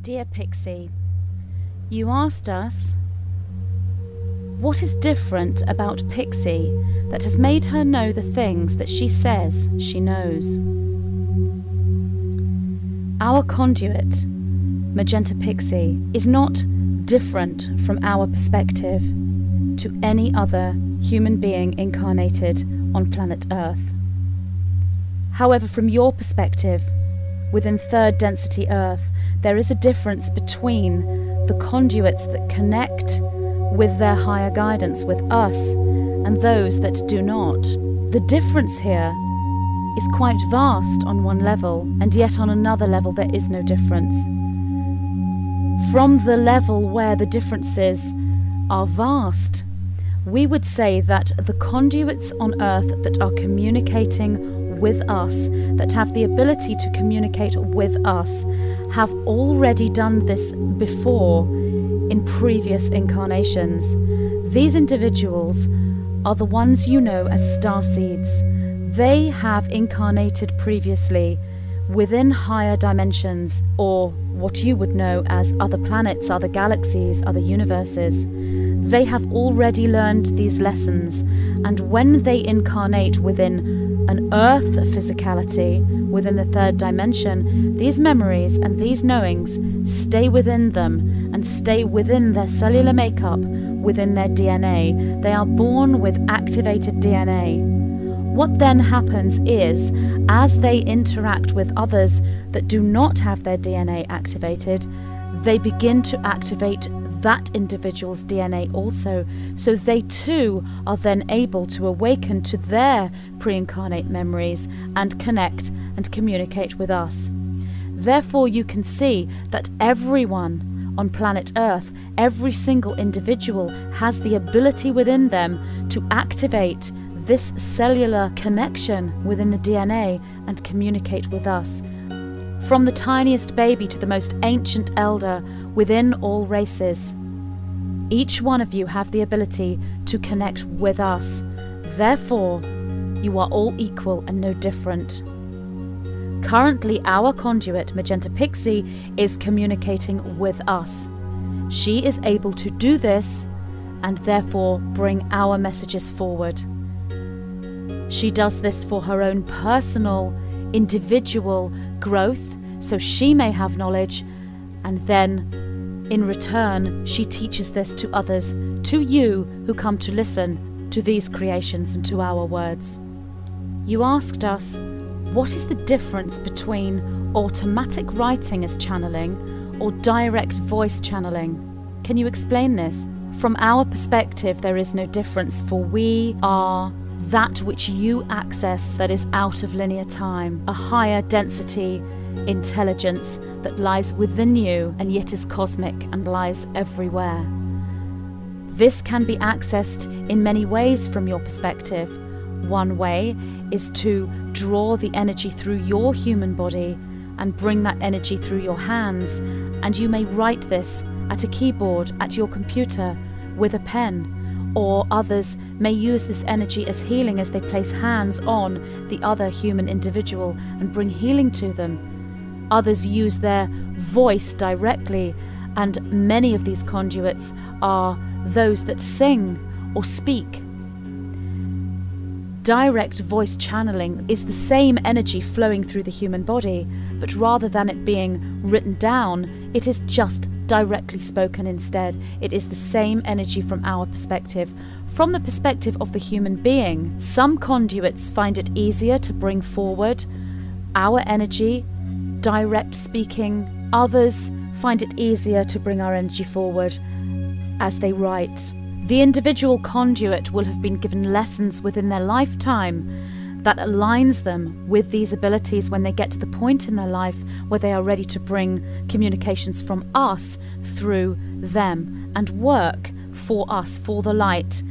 Dear Pixie, you asked us, what is different about Pixie that has made her know the things that she says she knows? Our conduit, Magenta Pixie, is not different from our perspective to any other human being incarnated on planet Earth. However, from your perspective, within third density Earth, there is a difference between the conduits that connect with their higher guidance with us and those that do not. The difference here is quite vast on one level, and yet on another level there is no difference. From the level where the differences are vast, we would say that the conduits on Earth that are communicating with us, that have the ability to communicate with us, have already done this before in previous incarnations. These individuals are the ones you know as starseeds. They have incarnated previously within higher dimensions, or what you would know as other planets, other galaxies, other universes. They have already learned these lessons, and when they incarnate within an Earth physicality, within the third dimension, these memories and these knowings stay within them and stay within their cellular makeup, within their DNA. They are born with activated DNA. What then happens is, as they interact with others that do not have their DNA activated, they begin to activate that individual's DNA also, so they too are then able to awaken to their pre-incarnate memories and connect and communicate with us. Therefore, you can see that everyone on planet Earth, every single individual, has the ability within them to activate this cellular connection within the DNA and communicate with us. From the tiniest baby to the most ancient elder within all races, each one of you have the ability to connect with us. Therefore, you are all equal and no different. Currently, our conduit, Magenta Pixie, is communicating with us. She is able to do this and therefore bring our messages forward. She does this for her own personal, individual growth, so she may have knowledge, and then in return she teaches this to others, to you who come to listen to these creations and to our words. You asked us, what is the difference between automatic writing as channeling or direct voice channeling? Can you explain this? From our perspective, there is no difference, for we are that which you access that is out of linear time, a higher density intelligence that lies within you and yet is cosmic and lies everywhere. This can be accessed in many ways from your perspective. One way is to draw the energy through your human body and bring that energy through your hands, and you may write this at a keyboard, at your computer, with a pen. Or others may use this energy as healing as they place hands on the other human individual and bring healing to them. Others use their voice directly, and many of these conduits are those that sing or speak. Direct voice channeling is the same energy flowing through the human body, but rather than it being written down, it is just directly spoken instead. It is the same energy from our perspective. From the perspective of the human being, some conduits find it easier to bring forward our energy, direct speaking. Others find it easier to bring our energy forward as they write. The individual conduit will have been given lessons within their lifetime that aligns them with these abilities when they get to the point in their life where they are ready to bring communications from us through them and work for us, for the light,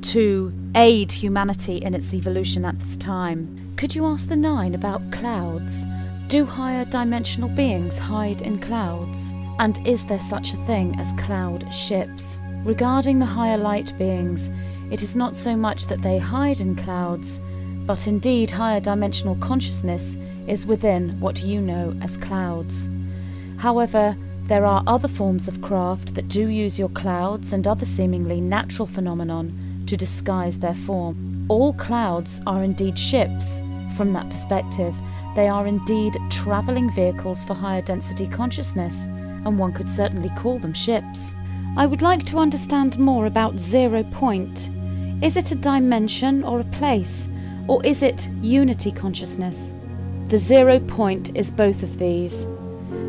to aid humanity in its evolution at this time. Could you ask the 9 about clouds? Do higher dimensional beings hide in clouds? And is there such a thing as cloud ships? Regarding the higher light beings, it is not so much that they hide in clouds, but indeed higher dimensional consciousness is within what you know as clouds. However, There are other forms of craft that do use your clouds and other seemingly natural phenomenon to disguise their form. All clouds are indeed ships. From that perspective, they are indeed travelling vehicles for higher density consciousness, and one could certainly call them ships. I would like to understand more about 0 point. Is it a dimension or a place, or is it unity consciousness? The 0 point is both of these.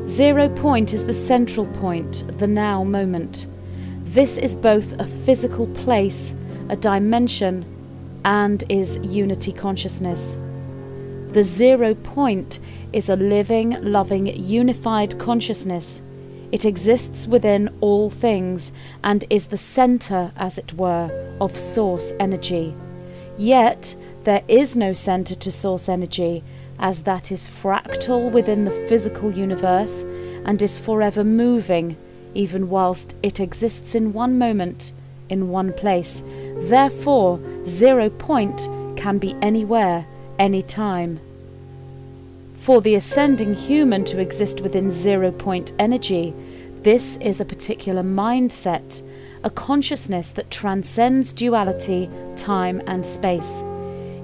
0 point is the central point, the now moment. This is both a physical place, a dimension, and is unity consciousness. The 0 point is a living, loving, unified consciousness. It exists within all things and is the centre, as it were, of source energy. Yet there is no centre to source energy, as that is fractal within the physical universe and is forever moving, even whilst it exists in one moment, in one place. Therefore, 0 point can be anywhere, any time. For the ascending human to exist within 0 point energy, this is a particular mindset, a consciousness that transcends duality, time and space.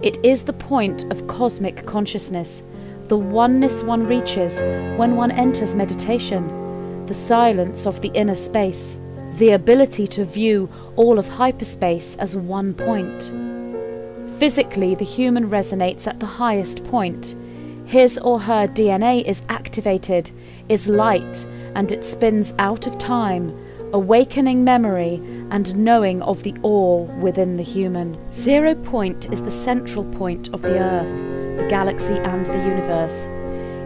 It is the point of cosmic consciousness, the oneness one reaches when one enters meditation, the silence of the inner space, the ability to view all of hyperspace as one point. Physically, the human resonates at the highest point. His or her DNA is activated, is light, and it spins out of time, awakening memory and knowing of the all within the human. 0 point is the central point of the Earth, the galaxy and the universe.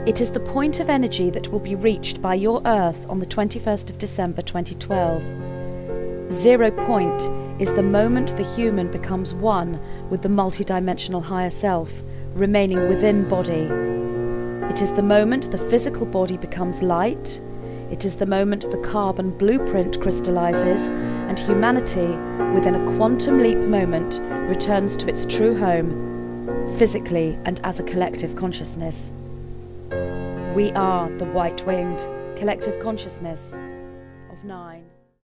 It is the point of energy that will be reached by your Earth on the 21st of December 2012. 0 point is the moment the human becomes one with the multidimensional higher self, remaining within body. It is the moment the physical body becomes light. It is the moment the carbon blueprint crystallizes and humanity, within a quantum leap moment, returns to its true home, physically and as a collective consciousness. We are the white-winged collective consciousness of 9.